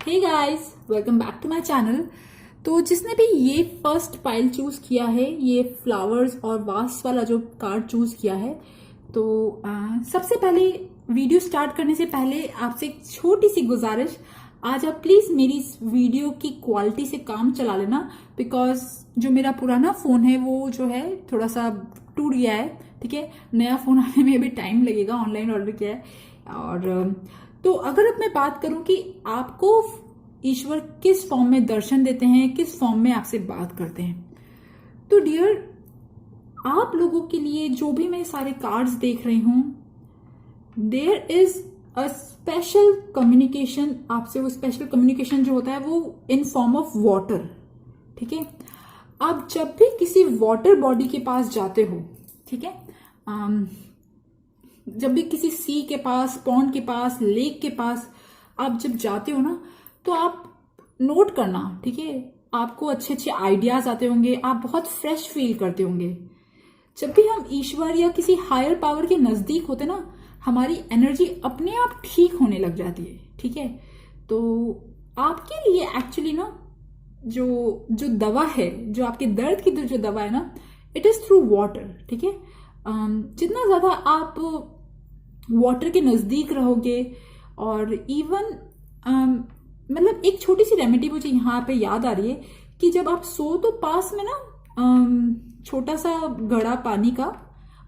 Hey guys, welcome back to my channel. तो जिसने भी ये फर्स्ट पाइल चूज किया है, ये फ्लावर्स और वास वाला जो कार्ड चूज किया है, तो सबसे पहले वीडियो स्टार्ट करने से पहले आपसे एक छोटी सी गुजारिश, आज आप प्लीज मेरी इस वीडियो की क्वालिटी से काम चला लेना, बिकॉज जो मेरा पुराना फोन है वो जो है थोड़ा सा टूट गया है। ठीक है, नया फोन आने में भी टाइम लगेगा, ऑनलाइन ऑर्डर किया है। और तो अगर अब मैं बात करूं कि आपको ईश्वर किस फॉर्म में दर्शन देते हैं, किस फॉर्म में आपसे बात करते हैं, तो डियर आप लोगों के लिए जो भी मैं सारे कार्ड्स देख रही हूं, there is a special communication आपसे। वो स्पेशल कम्युनिकेशन जो होता है वो इन फॉर्म ऑफ वाटर। ठीक है, आप जब भी किसी वाटर बॉडी के पास जाते हो, ठीक है, जब भी किसी सी के पास, पॉन्ड के पास, लेक के पास आप जब जाते हो ना, तो आप नोट करना, ठीक है, आपको अच्छे अच्छे आइडियाज आते होंगे, आप बहुत फ्रेश फील करते होंगे। जब भी हम ईश्वर या किसी हायर पावर के नजदीक होते ना, हमारी एनर्जी अपने आप ठीक होने लग जाती है। ठीक है, तो आपके लिए एक्चुअली ना जो जो दवा है, जो आपके दर्द की जो दवा है ना, इट इज थ्रू वाटर। ठीक है, जितना ज्यादा आप वाटर के नजदीक रहोगे, और इवन मतलब एक छोटी सी रेमेडी मुझे यहाँ पे याद आ रही है कि जब आप सो तो पास में ना छोटा सा घड़ा पानी का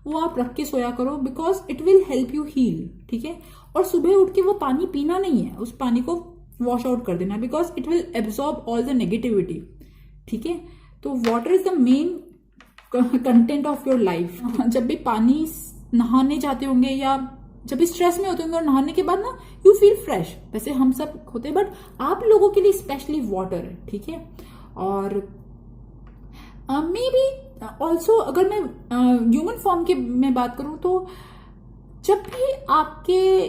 वो आप रख के सोया करो, because it will help you heal. ठीक है, और सुबह उठ के वो पानी पीना नहीं है, उस पानी को वॉश आउट कर देना, because it will absorb all the negativity. ठीक है, तो water is the main content of your life. जब भी पानी नहाने जाते होंगे या जब भी स्ट्रेस में होते होंगे और नहाने के बाद ना यू फील फ्रेश, वैसे हम सब होते हैं, बट आप लोगों के लिए स्पेशली वाटर है। ठीक है, और मे बी ऑल्सो अगर मैं ह्यूमन फॉर्म की मैं बात करूं, तो जब भी आपके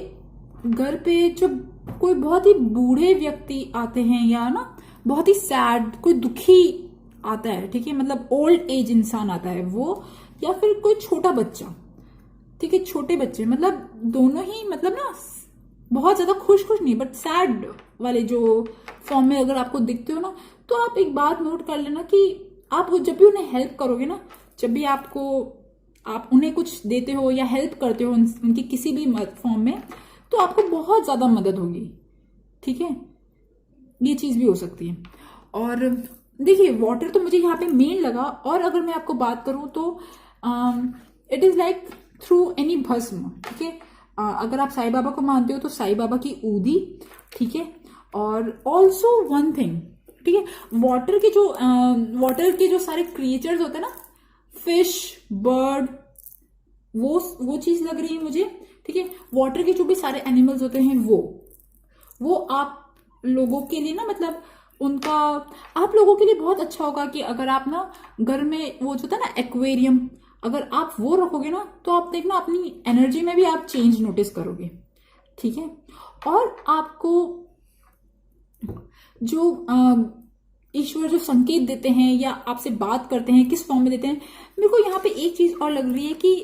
घर पे जब कोई बहुत ही बूढ़े व्यक्ति आते हैं या ना बहुत ही सैड, कोई दुखी आता है, ठीक है, मतलब ओल्ड एज इंसान आता है वो, या फिर कोई छोटा बच्चा, ठीक है, छोटे बच्चे, मतलब दोनों ही, मतलब ना बहुत ज्यादा खुश नहीं बट सैड वाले जो फॉर्म में अगर आपको दिखते हो ना, तो आप एक बात नोट कर लेना कि आप जब भी उन्हें हेल्प करोगे ना, जब भी आप उन्हें कुछ देते हो या हेल्प करते हो उनकी किसी भी फॉर्म में, तो आपको बहुत ज्यादा मदद होगी। ठीक है, ये चीज भी हो सकती है। और देखिए, वाटर तो मुझे यहाँ पे मेन लगा, और अगर मैं आपको बात करूं तो it is like through any भस्म। ठीक है, अगर आप साईं बाबा को मानते हो तो साईं बाबा की ऊदी। ठीक है, और ऑल्सो वन थिंग, ठीक है, वाटर के जो सारे क्रिएचर्स होते हैं ना, फिश, बर्ड, वो चीज लग रही है मुझे। ठीक है, वाटर के जो भी सारे एनिमल्स होते हैं वो आप लोगों के लिए ना, मतलब उनका आप लोगों के लिए बहुत अच्छा होगा कि अगर आप ना घर में वो जो होता है ना एक्वेरियम, अगर आप वो रखोगे ना, तो आप देखना अपनी एनर्जी में भी आप चेंज नोटिस करोगे। ठीक है, और आपको जो ईश्वर जो संकेत देते हैं या आपसे बात करते हैं, किस फॉर्म में देते हैं, मेरे को यहाँ पे एक चीज और लग रही है कि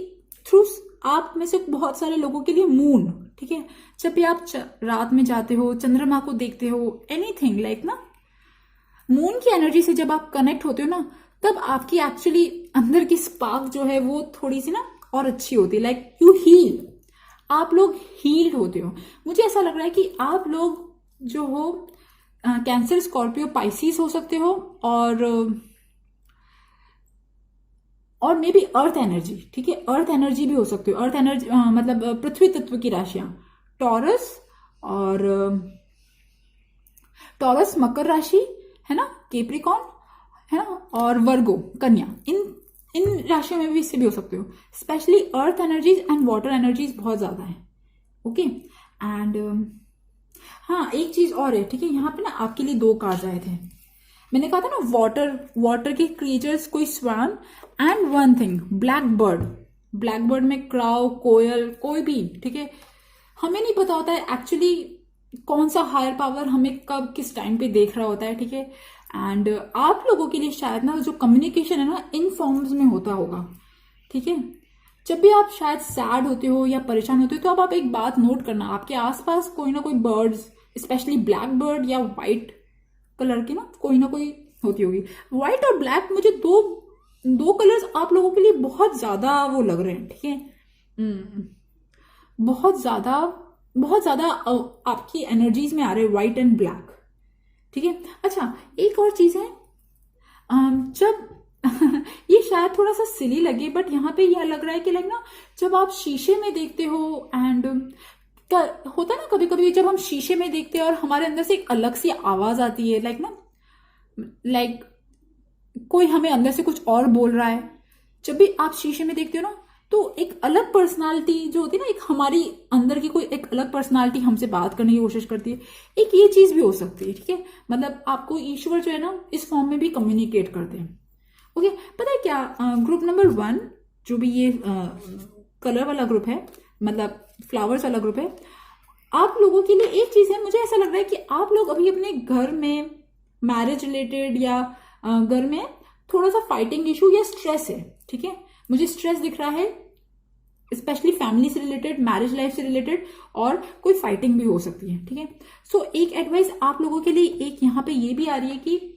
थ्रू आप में से बहुत सारे लोगों के लिए मून। ठीक है, जब भी आप रात में जाते हो, चंद्रमा को देखते हो, एनीथिंग लाइक ना, मून की एनर्जी से जब आप कनेक्ट होते हो ना, तब आपकी एक्चुअली अंदर की स्पार्क जो है वो थोड़ी सी ना और अच्छी होती है, लाइक यू हील, आप लोग हील्ड होते हो। मुझे ऐसा लग रहा है कि आप लोग जो हो कैंसर, स्कॉर्पियो, पाइसिस हो सकते हो, और मे बी अर्थ एनर्जी। ठीक है, अर्थ एनर्जी भी हो सकती हो। अर्थ एनर्जी मतलब पृथ्वी तत्व की राशियां, टॉरस, और टॉरस मकर राशि है ना, केप्रिकॉन है ना, और वर्गो कन्या, इन राशियों में भी इससे भी हो सकते हो। Specially earth energies and water energies बहुत ज्यादा है। ओके, एंड हाँ, एक चीज और है। ठीक है, यहाँ पे ना आपके लिए 2 कार्ड आए थे। मैंने कहा था ना वाटर के क्रिएचर्स, कोई swan, and one thing black bird में क्राउ, कोयल, कोई भी। ठीक है, हमें नहीं पता होता है एक्चुअली कौन सा हायर पावर हमें कब किस टाइम पे देख रहा होता है। ठीक है, एंड आप लोगों के लिए शायद ना जो कम्युनिकेशन है ना इन फॉर्म्स में होता होगा। ठीक है, जब भी आप शायद सैड होते हो या परेशान होते हो, तो अब आप एक बात नोट करना, आपके आसपास कोई ना कोई बर्ड्स स्पेशली ब्लैक बर्ड या व्हाइट कलर की ना कोई होती होगी। व्हाइट और ब्लैक मुझे दो कलर्स आप लोगों के लिए बहुत ज्यादा वो लग रहे हैं, ठीक है। बहुत ज्यादा आपकी एनर्जीज में आ रहे हैं व्हाइट एंड ब्लैक, ठीक है। अच्छा, एक और चीज है, जब ये शायद थोड़ा सा सिली लगे बट यहाँ पे यह लग रहा है कि लाइक ना जब आप शीशे में देखते हो एंड होता है ना कभी कभी जब हम शीशे में देखते हैं और हमारे अंदर से एक अलग सी आवाज आती है, लाइक कोई हमें अंदर से कुछ और बोल रहा है। जब भी आप शीशे में देखते हो ना तो एक अलग पर्सनालिटी जो होती है ना, एक हमारी अंदर की कोई एक अलग पर्सनालिटी हमसे बात करने की कोशिश करती है। एक ये चीज भी हो सकती है, ठीक है। मतलब आपको ईश्वर जो है ना इस फॉर्म में भी कम्युनिकेट करते हैं। ओके, पता है क्या, ग्रुप नंबर 1 जो भी ये कलर वाला ग्रुप है, मतलब फ्लावर्स वाला ग्रुप है, आप लोगों के लिए एक चीज है, मुझे ऐसा लग रहा है कि आप लोग अभी अपने घर में मैरिज रिलेटेड या घर में थोड़ा सा फाइटिंग इशू या स्ट्रेस है, ठीक है। मुझे स्ट्रेस दिख रहा है स्पेशली फैमिली से रिलेटेड, मैरिज लाइफ से रिलेटेड, और कोई फाइटिंग भी हो सकती है, ठीक है। सो एक एडवाइस आप लोगों के लिए एक यहाँ पे ये भी आ रही है कि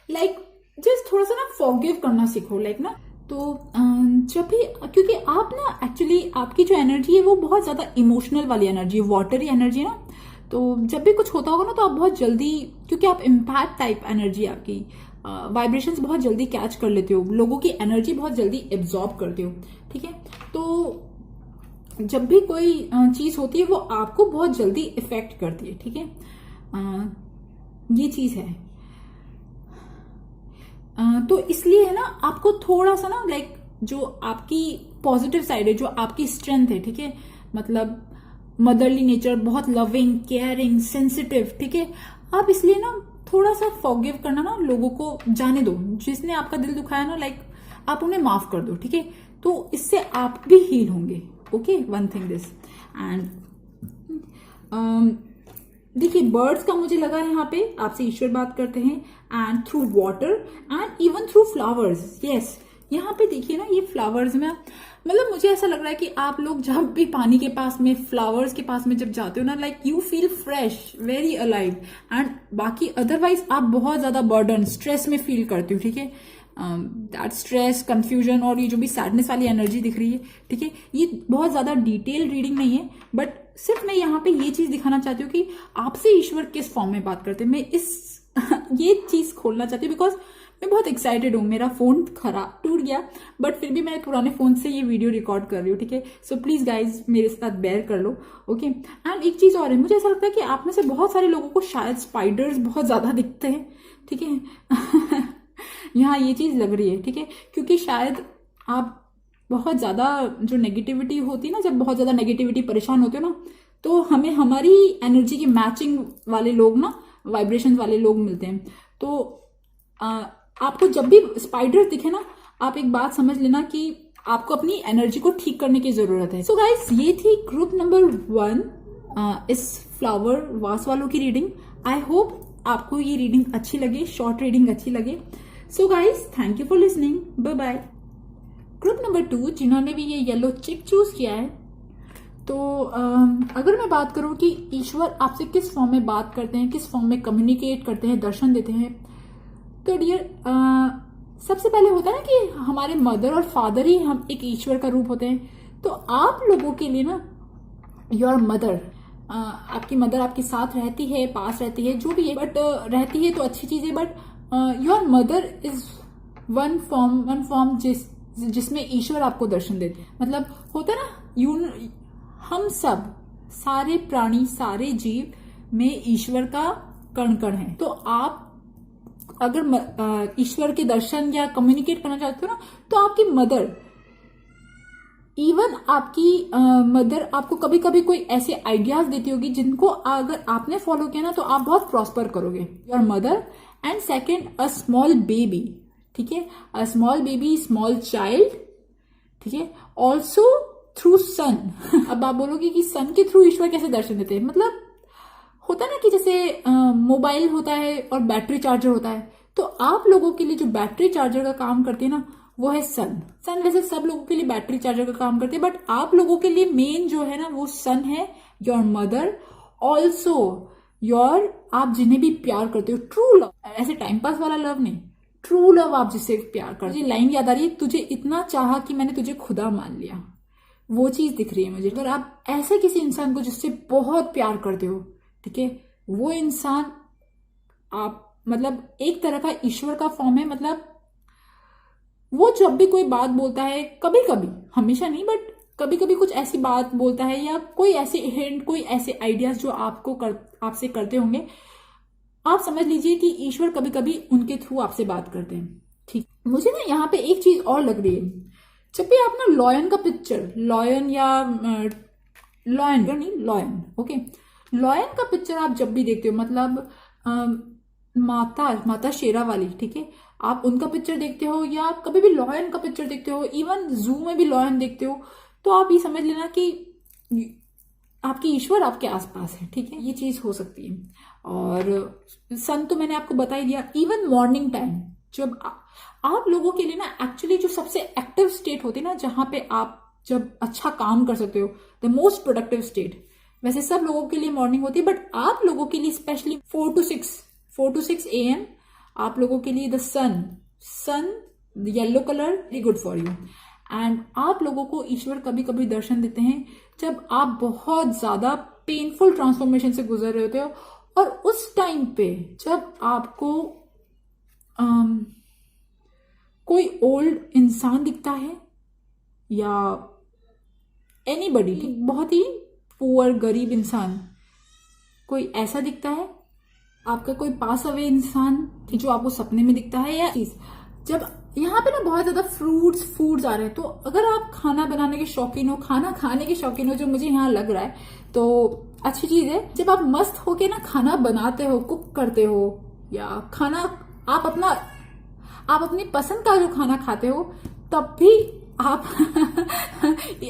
लाइक जस्ट थोड़ा सा ना फॉरगिव करना सीखो, लाइक ना तो जब भी, क्योंकि आप ना एक्चुअली आपकी जो एनर्जी है वो बहुत ज्यादा इमोशनल वाली एनर्जी है, वाटरी एनर्जी है ना, तो जब भी कुछ होता होगा ना तो आप बहुत जल्दी, क्योंकि आप इम्पैक्ट टाइप एनर्जी आपकी, वाइब्रेशंस बहुत जल्दी कैच कर लेते हो, लोगों की एनर्जी बहुत जल्दी एब्जॉर्ब करते हो, ठीक है। तो जब भी कोई चीज होती है वो आपको बहुत जल्दी इफेक्ट करती है, ठीक है। ये चीज है, तो इसलिए है ना आपको थोड़ा सा ना लाइक जो आपकी पॉजिटिव साइड है, जो आपकी स्ट्रेंथ है, ठीक है, मतलब मदरली नेचर, बहुत लविंग, केयरिंग, सेंसिटिव, ठीक है, आप इसलिए ना थोड़ा सा फॉरगिव करना ना, लोगों को जाने दो, जिसने आपका दिल दुखाया ना, लाइक आप उन्हें माफ कर दो, ठीक है। तो इससे आप भी हील होंगे। Okay, one thing this. And देखिए बर्ड्स का मुझे लगा है यहाँ पे आपसे ईश्वर बात करते हैं, and through water and even through flowers. Yes, यहाँ पे देखिए ना ये फ्लावर्स में, मतलब मुझे ऐसा लग रहा है कि आप लोग जब भी पानी के पास में, फ्लावर्स के पास में जब जाते हो ना, like you feel fresh, very alive, and बाकी अदरवाइज आप बहुत ज्यादा बर्डन, स्ट्रेस में फील करते हो, ठीक है। दैट स्ट्रेस, कंफ्यूजन और ये जो भी सैडनेस वाली एनर्जी दिख रही है, ठीक है, ये बहुत ज्यादा डिटेल रीडिंग नहीं है, बट सिर्फ मैं यहाँ पे ये चीज दिखाना चाहती हूँ कि आपसे ईश्वर किस फॉर्म में बात करते हैं। मैं ये चीज खोलना चाहती हूँ बिकॉज मैं बहुत एक्साइटेड हूँ। मेरा फोन खराब टूट गया बट फिर भी मैं पुराने फोन से ये वीडियो रिकॉर्ड कर रही हूँ, ठीक है। सो प्लीज गाइज मेरे साथ बेयर कर लो, ओके। एंड एक चीज और है, मुझे ऐसा लगता है कि आप में से बहुत सारे लोगों को शायद स्पाइडर्स बहुत ज्यादा दिखते हैं, ठीक है। यहाँ ये चीज लग रही है, ठीक है, क्योंकि शायद आप बहुत ज्यादा जो नेगेटिविटी होती है ना, जब बहुत ज्यादा नेगेटिविटी परेशान होते हो ना, तो हमें हमारी एनर्जी की मैचिंग वाले लोग ना, वाइब्रेशन वाले लोग मिलते हैं। तो आपको जब भी स्पाइडर दिखे ना, आप एक बात समझ लेना कि आपको अपनी एनर्जी को ठीक करने की जरूरत है। सो गाइस, ये थी ग्रुप नंबर 1 इस फ्लावर वास वालों की रीडिंग। आई होप आपको ये रीडिंग अच्छी लगे, शॉर्ट रीडिंग अच्छी लगे। So guys, thank you for listening, bye bye. Group number 2 जिन्होंने भी ये येलो चिक चूज किया है, तो अगर मैं बात करूं कि ईश्वर आपसे किस फॉर्म में बात करते हैं, किस फॉर्म में कम्युनिकेट करते हैं, दर्शन देते हैं, तो डियर सबसे पहले होता है ना कि हमारे मदर और फादर ही हम एक ईश्वर का रूप होते हैं। तो आप लोगों के लिए ना योर मदर, आपकी मदर आपके साथ रहती है, पास रहती है, जो भी है, बट रहती है तो अच्छी चीज है, but your mother is one form जिसमें ईश्वर आपको दर्शन देते हैं। मतलब होता है ना, हम सब, सारे प्राणी, सारे जीव में ईश्वर का कण कण है। तो आप अगर ईश्वर के दर्शन या कम्युनिकेट करना चाहते हो ना, तो आपकी मदर, इवन आपकी मदर आपको कभी कभी कोई ऐसे आइडियाज देती होगी जिनको अगर आपने फॉलो किया ना तो आप बहुत प्रॉस्पर करोगे। Your mother and second a small baby, ठीक है, a small baby, small child, ठीक है, ऑल्सो थ्रू सन। अब आप बोलोगे कि सन के थ्रू ईश्वर कैसे दर्शन देते हैं, मतलब होता है ना कि जैसे मोबाइल होता है और बैटरी चार्जर होता है, तो आप लोगों के लिए जो बैटरी चार्जर का काम करती है ना, वो है सन। वैसे सब लोगों के लिए बैटरी चार्जर का काम करते हैं, बट आप लोगों के लिए मेन जो है ना वो सन है, योर मदर, ऑल्सो योर, आप जिन्हें भी प्यार करते हो, ट्रू लव, ऐसे टाइम पास वाला लव नहीं, ट्रू लव, आप जिससे प्यार करते हो। मुझे लाइन याद आ रही है, तुझे इतना चाहा कि मैंने तुझे खुदा मान लिया, वो चीज दिख रही है मुझे। अगर आप ऐसे किसी इंसान को जिससे बहुत प्यार करते हो, ठीक है, वो इंसान आप मतलब एक तरह का ईश्वर का फॉर्म है। मतलब वो जब भी कोई बात बोलता है, कभी कभी, हमेशा नहीं बट कभी कभी कुछ ऐसी बात बोलता है या कोई ऐसे हिंट, कोई ऐसे आइडियाज जो आपसे करते होंगे, आप समझ लीजिए कि ईश्वर कभी कभी उनके थ्रू आपसे बात करते हैं। ठीक, मुझे ना यहाँ पे एक चीज और लग रही है, जब भी आप ना लॉयन का पिक्चर, लॉयन या लॉयन नहीं, लॉयन, ओके, लॉयन का पिक्चर आप जब भी देखते हो, मतलब माता शेरा वाली, ठीक है, आप उनका पिक्चर देखते हो या आप कभी भी लॉयन का पिक्चर देखते हो, इवन जू में भी लॉयन देखते हो, तो आप ये समझ लेना कि आपकी ईश्वर आपके आसपास है। ठीक है, ये चीज हो सकती है। और सन तो मैंने आपको बता ही दिया। इवन मॉर्निंग टाइम, जब आप लोगों के लिए ना एक्चुअली जो सबसे एक्टिव स्टेट होती है ना, जहां पे आप जब अच्छा काम कर सकते हो, द मोस्ट प्रोडक्टिव स्टेट, वैसे सब लोगों के लिए मॉर्निंग होती है, बट आप लोगों के लिए स्पेशली 4 to 6 AM आप लोगों के लिए the sun yellow colour very good for you. And आप लोगों को ईश्वर कभी कभी दर्शन देते हैं जब आप बहुत ज्यादा पेनफुल ट्रांसफॉर्मेशन से गुजर रहे होते हो, और उस टाइम पे जब आपको कोई ओल्ड इंसान दिखता है या एनीबडी, बहुत ही पुअर गरीब इंसान, कोई ऐसा दिखता है, आपका कोई पास अवे इंसान जो आपको सपने में दिखता है, या चीज, जब यहाँ पे ना बहुत ज्यादा फूड्स आ रहे हैं, तो अगर आप खाना बनाने के शौकीन हो, खाना खाने के शौकीन हो, जो मुझे यहाँ लग रहा है, तो अच्छी चीज है। जब आप मस्त होके ना खाना बनाते हो, कुक करते हो, या खाना आप अपनी पसंद का जो खाना खाते हो, तब भी आप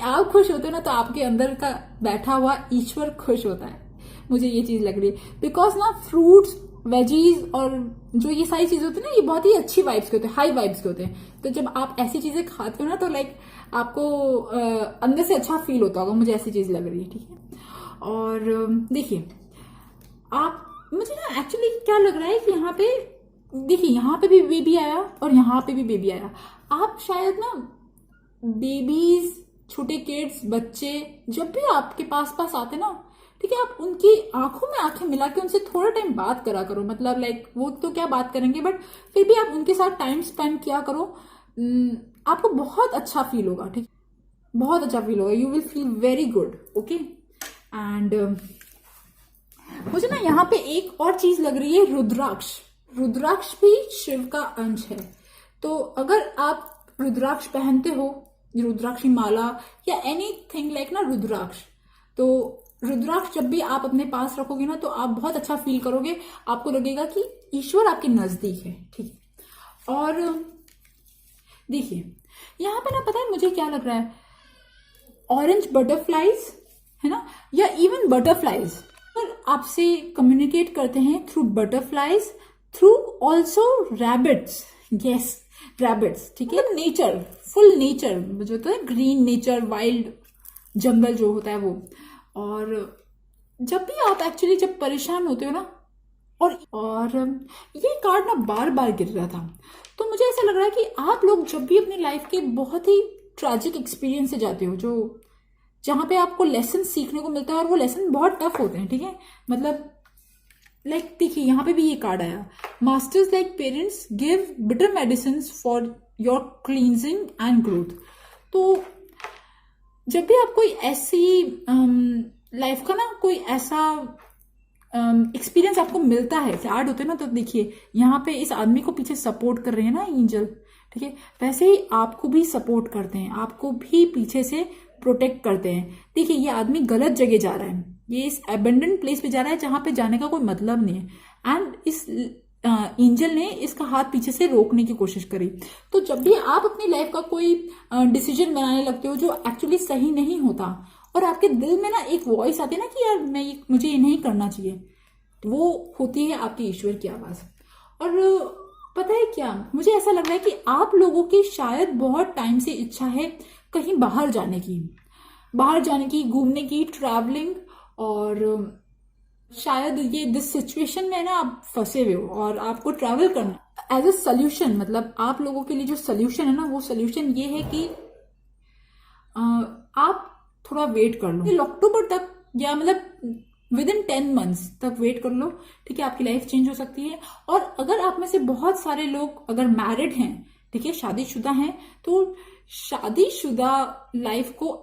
आप खुश होते हो ना, तो आपके अंदर का बैठा हुआ ईश्वर खुश होता है। मुझे ये चीज लग रही है, बिकॉज ना फ्रूट्स, वेजीज और जो ये सारी चीजें होती है ना, ये बहुत ही अच्छी वाइब्स के होते हैं, हाई वाइब्स के होते हैं। तो जब आप ऐसी चीजें खाते हो ना, तो लाइक आपको अंदर से अच्छा फील होता होगा, मुझे ऐसी चीज लग रही है। ठीक है, और देखिए, आप, मुझे ना एक्चुअली क्या लग रहा है कि यहाँ पे देखिए, यहाँ पे भी बेबी आया और यहाँ पे भी बेबी आया। आप शायद ना बेबीज, छोटे किड्स, बच्चे जब भी आपके पास आते ना, ठीक है, आप उनकी आंखों में आंखें मिला के उनसे थोड़ा टाइम बात करा करो। मतलब लाइक वो तो क्या बात करेंगे, बट फिर भी आप उनके साथ टाइम स्पेंड किया करो, आपको बहुत अच्छा फील होगा। ठीक, बहुत अच्छा फील होगा, you will feel very good. Okay, and मुझे ना यहाँ पे एक और चीज लग रही है, रुद्राक्ष। रुद्राक्ष भी शिव का अंश है, तो अगर आप रुद्राक्ष पहनते हो, रुद्राक्ष माला या एनीथिंग लाइक ना रुद्राक्ष, तो रुद्राक्ष जब भी आप अपने पास रखोगे ना, तो आप बहुत अच्छा फील करोगे, आपको लगेगा कि ईश्वर आपके नजदीक है। ठीक है, और देखिए यहाँ पे ना, पता है मुझे क्या लग रहा है, ऑरेंज बटरफ्लाइज है ना, या इवन बटरफ्लाइज आपसे कम्युनिकेट करते हैं through butterflies, through also rabbits. Yes, rabbits, ठीक है, नेचर, फुल नेचर जो होता है, ग्रीन नेचर, वाइल्ड जंगल जो होता है वो। और जब भी आप एक्चुअली जब परेशान होते हो ना, और ये कार्ड ना बार बार गिर रहा था, तो मुझे ऐसा लग रहा है कि आप लोग जब भी अपनी लाइफ के बहुत ही ट्रैजिक एक्सपीरियंस से जाते हो, जो जहां पे आपको लेसन सीखने को मिलता है, और वो लेसन बहुत टफ होते हैं। ठीक है, मतलब लाइक देखिए यहाँ पे भी ये कार्ड आया, masters like parents give bitter medicine for your cleansing and growth. तो जब भी आप कोई ऐसी लाइफ का ना कोई ऐसा एक्सपीरियंस आपको मिलता है, फ्लैड होते हैं ना, तो देखिए यहाँ पे इस आदमी को पीछे सपोर्ट कर रहे हैं ना एंजल, ठीक है, वैसे ही आपको भी सपोर्ट करते हैं, आपको भी पीछे से प्रोटेक्ट करते हैं। देखिए ये आदमी गलत जगह जा रहा है, ये इस एबेंडेंट प्लेस पे जा रहा है जहां पे जाने का कोई मतलब नहीं है, एंड इस एंजल ने इसका हाथ पीछे से रोकने की कोशिश करी। तो जब भी आप अपनी लाइफ का कोई डिसीजन बनाने लगते हो जो एक्चुअली सही नहीं होता, और आपके दिल में ना एक वॉइस आती है ना कि यार मुझे ये नहीं करना चाहिए, वो होती है आपकी ईश्वर की आवाज। और पता है क्या, मुझे ऐसा लग रहा है कि आप लोगों की शायद बहुत टाइम से इच्छा है कहीं बाहर जाने की, घूमने की, ट्रैवलिंग, और शायद ये दिस सिचुएशन में ना आप फंसे हुए हो और आपको ट्रैवल करना एज अ सोल्यूशन, मतलब आप लोगों के लिए जो सोल्यूशन है ना, वो सोल्यूशन ये है कि आप थोड़ा वेट कर लो फिर अक्टूबर तक, या मतलब विद इन 10 months तक वेट कर लो, ठीक है। आपकी लाइफ चेंज हो सकती है। और अगर आप में से बहुत सारे लोग अगर मैरिड हैं, ठीक है, शादीशुदा हैं, तो शादीशुदा लाइफ को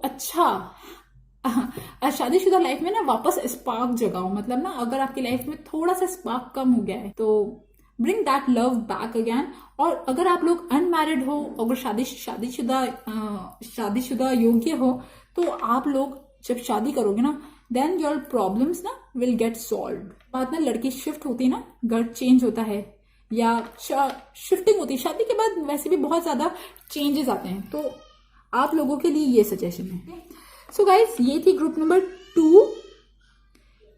शादीशुदा लाइफ में ना वापस स्पार्क जगाओ। मतलब ना अगर आपकी लाइफ में थोड़ा सा स्पार्क कम हो गया है तो bring that love back again. और अगर आप लोग अनमैरिड हो, अगर शादीशुदा योग्य हो, तो आप लोग जब शादी करोगे ना, देन योर प्रॉब्लम्स ना विल गेट सॉल्व। बात ना लड़की शिफ्ट होती है ना, घर चेंज होता है या शिफ्टिंग होती है, शादी के बाद वैसे भी बहुत ज्यादा चेंजेस आते हैं, तो आप लोगों के लिए ये सजेशन है। सो गाइस, ये थी ग्रुप नंबर 2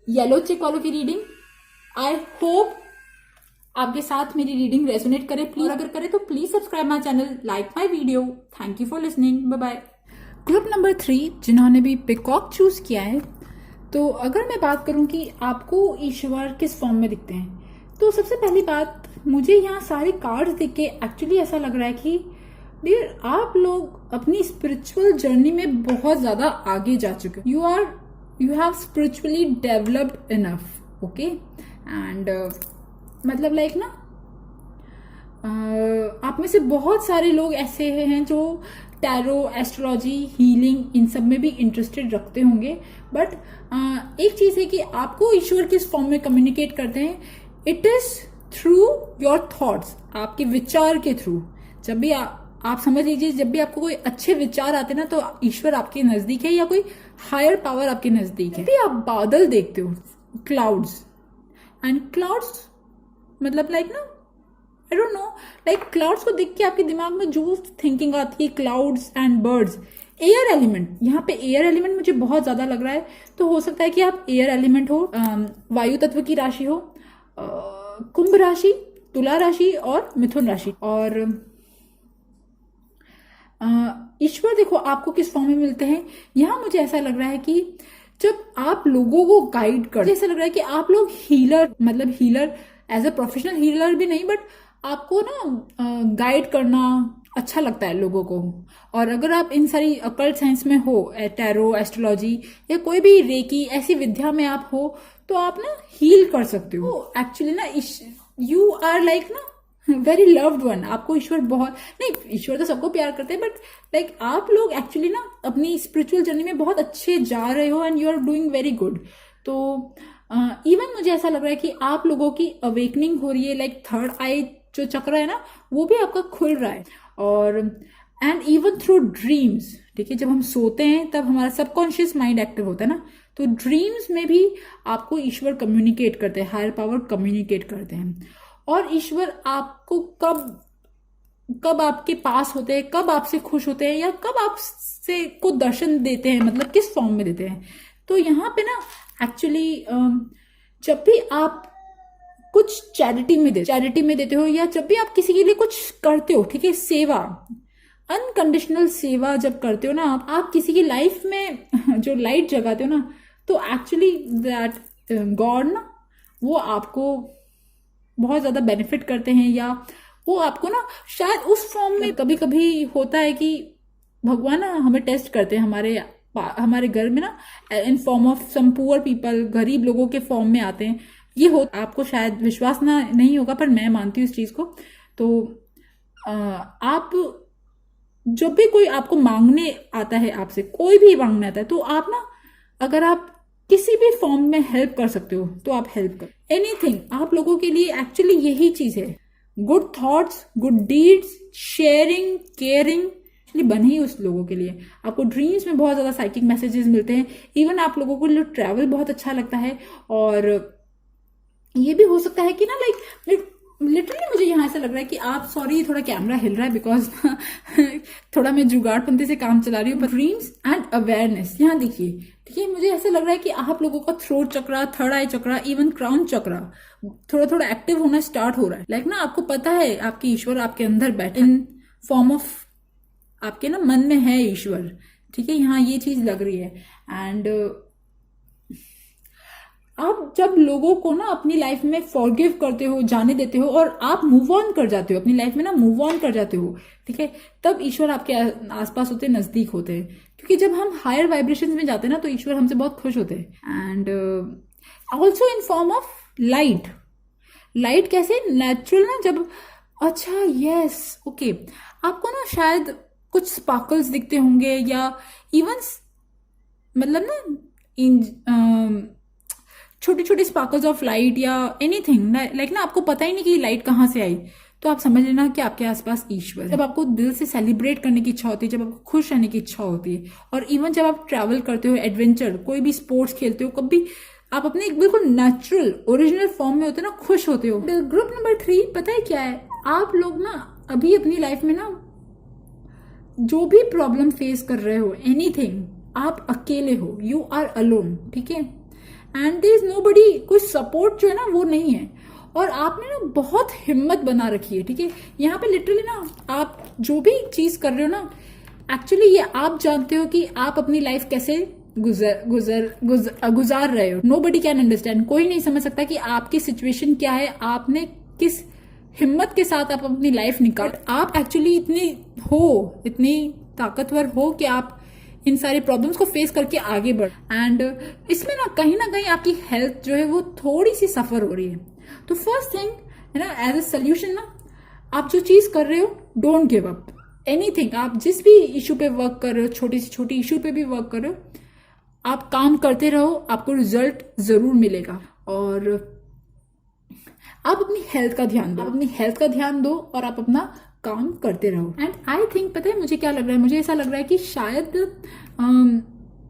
येलो चेक वालों की रीडिंग। आई होप आपके साथ मेरी रीडिंग रेजोनेट करे। प्लीज, अगर करे तो please subscribe my channel, like my video. Thank you for listening, bye bye. Group number 3 जिन्होंने भी पिकॉक चूज किया है, तो अगर मैं बात करूं कि आपको ईश्वर किस फॉर्म में दिखते हैं, तो सबसे पहली बात, मुझे यहाँ सारे कार्ड्स देख के एक्चुअली ऐसा लग रहा है कि डियर आप लोग अपनी स्पिरिचुअल जर्नी में बहुत ज्यादा आगे जा चुके हो। You have spiritually developed enough, okay. And मतलब लाइक ना आप में से बहुत सारे लोग ऐसे हैं जो टैरो, एस्ट्रोलॉजी, हीलिंग, इन सब में भी इंटरेस्टेड रखते होंगे। बट एक चीज है कि आपको ईश्वर किस फॉर्म में कम्युनिकेट करते हैं, it is through your thoughts, आपके विचार के थ्रू। जब भी आप समझ लीजिए, जब भी आपको कोई अच्छे विचार आते हैं ना, तो ईश्वर आपके नजदीक है या कोई हायर पावर आपके नजदीक है। भी आप बादल देखते हो, क्लाउड्स, एंड क्लाउड्स मतलब लाइक ना I don't know, like clouds को देख के आपके दिमाग में जो थिंकिंग आती है, clouds and birds, air element, यहाँ पे एयर एलिमेंट मुझे बहुत ज्यादा लग रहा है। तो हो सकता है कि आप एयर एलिमेंट हो, वायु तत्व की राशि हो, कुंभ राशि, तुला राशि और मिथुन राशि। और ईश्वर देखो आपको किस फॉर्म में मिलते हैं। यहाँ मुझे ऐसा लग रहा है कि जब आप लोगों को गाइड कर, ऐसा लग रहा है कि आप लोग हीलर, मतलब healer as a professional healer भी नहीं, बट आपको ना गाइड करना अच्छा लगता है लोगों को। और अगर आप इन सारी अकल्ट साइंस में हो, टैरो, एस्ट्रोलॉजी या कोई भी रेकी ऐसी विद्या में आप हो, तो आप ना हील कर सकते हो। एक्चुअली ना यू आर लाइक ना वेरी लव्ड वन। आपको ईश्वर बहुत, नहीं ईश्वर तो सबको प्यार करते हैं, बट लाइक आप लोग एक्चुअली ना अपनी स्पिरिचुअल जर्नी में बहुत अच्छे जा रहे हो and you are doing very good. तो इवन मुझे ऐसा लग रहा है कि आप लोगों की अवेकनिंग हो रही है, लाइक थर्ड आई जो चक्र है ना, वो भी आपका खुल रहा है। और एंड इवन थ्रू ड्रीम्स, ठीक है, जब हम सोते हैं तब हमारा सबकॉन्शियस माइंड एक्टिव होता है ना, तो ड्रीम्स में भी आपको ईश्वर कम्युनिकेट करते हैं, हायर पावर कम्युनिकेट करते हैं। और ईश्वर आपको कब आपके पास होते हैं, कब आपसे खुश होते हैं, या कब आपसे को दर्शन देते हैं, मतलब किस फॉर्म में देते हैं। तो यहाँ पे ना एक्चुअली जब भी आप कुछ चैरिटी में देते हो, या जब भी आप किसी के लिए कुछ करते हो, ठीक है, सेवा, अनकंडीशनल सेवा जब करते हो ना आप किसी की लाइफ में जो लाइट जगाते हो ना, तो एक्चुअली दैट गॉड ना वो आपको बहुत ज्यादा बेनिफिट करते हैं, या वो आपको ना शायद उस फॉर्म में, कभी कभी होता है कि भगवान ना हमें टेस्ट करते हैं हमारे घर में ना, in form of some poor people, गरीब लोगों के फॉर्म में आते हैं। ये हो, आपको शायद विश्वास ना नहीं होगा, पर मैं मानती हूँ इस चीज को। तो आप जब भी कोई आपको मांगने आता है, आपसे कोई भी मांगने आता है, तो आप ना अगर आप किसी भी फॉर्म में हेल्प कर सकते हो तो आप हेल्प कर एनीथिंग। आप लोगों के लिए एक्चुअली यही चीज है, good thoughts, good deeds, sharing, caring बने ही उस लोगों के लिए। आपको ड्रीम्स में बहुत ज्यादा साइकिक मैसेजेस मिलते हैं। इवन आप लोगों को ट्रैवल बहुत अच्छा लगता है। और ये भी हो सकता है कि ना लाइक लिटरली मुझे यहाँ ऐसा लग रहा है कि आप, सॉरी थोड़ा कैमरा हिल रहा है बिकॉज थोड़ा मैं जुगाड़पंती से काम चला रही हूँ। ड्रीम्स एंड अवेयरनेस यहाँ देखिए, ठीक है, मुझे ऐसा लग रहा है कि आप लोगों का थ्रोट चक्रा, थर्ड आई चक्रा, इवन क्राउन चक्रा थोड़ा थोड़ा एक्टिव होना स्टार्ट हो रहा है। लाइक ना आपको पता है आपके ईश्वर आपके अंदर बैठे, इन फॉर्म ऑफ आपके ना मन में है ईश्वर, ठीक है, यहाँ ये चीज लग रही है। एंड आप जब लोगों को ना अपनी लाइफ में फॉरगिव करते हो, जाने देते हो और आप मूव ऑन कर जाते हो, अपनी लाइफ में ना मूव ऑन कर जाते हो, ठीक है, तब ईश्वर आपके आसपास होते हैं, नजदीक होते हैं। क्योंकि जब हम हायर वाइब्रेशंस में जाते हैं ना तो ईश्वर हमसे बहुत खुश होते हैं। And also in form of light. Light कैसे? नेचुरल ना, जब अच्छा यस ओके, आपको ना शायद कुछ स्पार्कल्स दिखते होंगे या इवन मतलब ना इन छोटी छोटी स्पार्कल्स ऑफ लाइट या एनीथिंग लाइक ना, आपको पता ही नहीं कि लाइट कहाँ से आई, तो आप समझ लेना कि आपके आसपास ईश्वर है। जब आपको दिल से सेलिब्रेट करने की इच्छा होती है, जब आपको खुश रहने की इच्छा होती है, और इवन जब आप ट्रैवल करते हो, एडवेंचर, कोई भी स्पोर्ट्स खेलते हो, कभी आप अपने एक बिल्कुल नेचुरल ओरिजिनल फॉर्म में होते हो ना, खुश होते हो। ग्रुप नंबर 3 पता है क्या है? आप लोग ना अभी अपनी लाइफ में ना जो भी प्रॉब्लम फेस कर रहे हो, एनीथिंग, आप अकेले हो, यू आर अलोन, ठीक है, एंड देयर इज नोबडी, कोई सपोर्ट जो है ना वो नहीं है, और आपने ना बहुत हिम्मत बना रखी है, ठीक है। यहाँ पे लिटरली ना आप जो भी चीज कर रहे हो ना, एक्चुअली ये आप जानते हो कि आप अपनी लाइफ कैसे गुजार रहे हो। नोबडी कैन अंडरस्टैंड, कोई नहीं समझ सकता कि आपकी सिचुएशन क्या है, आपने किस हिम्मत के साथ आप अपनी लाइफ निकाल, आप एक्चुअली इतनी ताकतवर हो कि आप इन सारे प्रॉब्लम्स को फेस करके आगे बढ़। एंड इसमें ना कहीं आपकी हेल्थ जो है वो थोड़ी सी सफर हो रही है। तो फर्स्ट थिंग है ना, एज ए सोल्यूशन ना, आप जो चीज कर रहे हो, डोंट गिव अप एनीथिंग। आप जिस भी इशू पे वर्क कर रहे हो, छोटी से छोटी इशू पे भी वर्क कर रहे हो, आप काम करते रहो, आपको रिजल्ट जरूर मिलेगा। और आप अपनी हेल्थ का ध्यान दो, और आप अपना काम करते रहो। एंड आई थिंक, पता है मुझे क्या लग रहा है? मुझे ऐसा लग रहा है कि शायद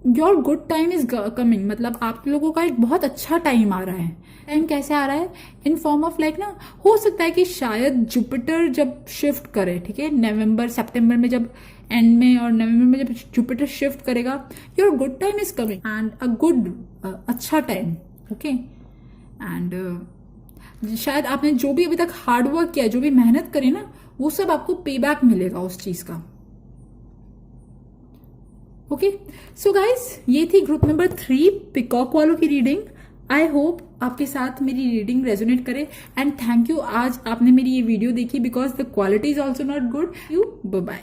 your good time is coming, मतलब आप लोगों का एक बहुत अच्छा टाइम आ रहा है। टाइम कैसे आ रहा है? इन फॉर्म ऑफ लाइक ना, हो सकता है कि शायद जुपिटर जब शिफ्ट करे, ठीक है, नवंबर सितंबर में जब एंड में, और नवंबर में जब जुपिटर शिफ्ट करेगा, your good time is coming and a good अच्छा टाइम, ओके। एंड शायद आपने जो भी अभी तक हार्ड वर्क किया, जो भी मेहनत करी ना, वो सब आपको पे बैक मिलेगा उस चीज का, ओके। सो गाइज, ये थी ग्रुप नंबर 3 पिकॉक वालों की रीडिंग। आई होप आपके साथ मेरी रीडिंग रेजोनेट करे, एंड थैंक यू आज आपने मेरी ये वीडियो देखी, because the quality is also not good. You bye.